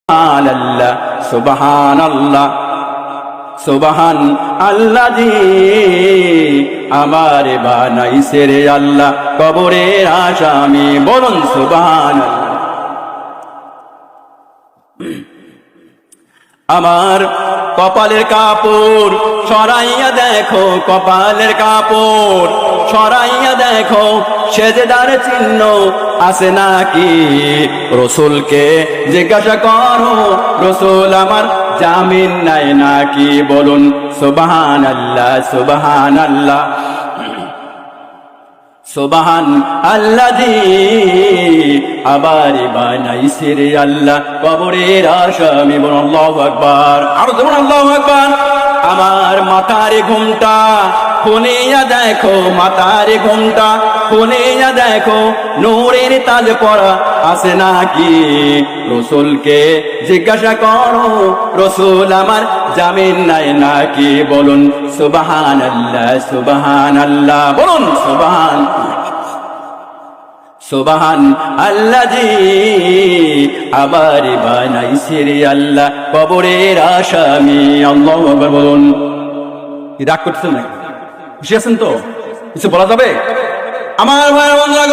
আল্লাহ সুবহানাল্লাহ সুবহান আল্লাযী আমারে বানাইছে রে আল্লাহ কবরের আসামি বলুন সুবহানাল্লাহ। আমার কপালের কাপড় সরাইয়া দেখো, কপালের কাপড় সরাইয়া দেখো, সেজদার চিহ্ন আছে নাকি? রসুলকে জিজ্ঞাসা করো, রসুল আমার জামিন নাই নাকি? বলুন সুবহানাল্লাহ সুবহানাল্লাহ সুবহান আল্লাযী আবারি বানাইছে রে আল্লাহ কবরের আসামি বলুন আল্লাহু আকবার। আর বলুন আল্লাহু আকবার। আমার মাথার ঘুমটা খুলিয়া দেখো, মাথার ঘুমটা খুলিয়া দেখো, নূরের তাজ পরা আছে নাকি? রসুলকে জিজ্ঞাসা করো, রসুল আমার জামিন নাই নাকি? বলুন সুবহানাল্লাহ সুবহানাল্লাহ বলুন সুবহান সুবহান আল্লাযী আবারি বানাইছে রে আল্লাহ কবরের আসামি। আল্লাহু আকবার বলুন। কি রাগ করতেছেন নাকি? খুশি আছেন তো? কিছু বলা যাবে? আমার ভাইয়ের বন্ধুরা,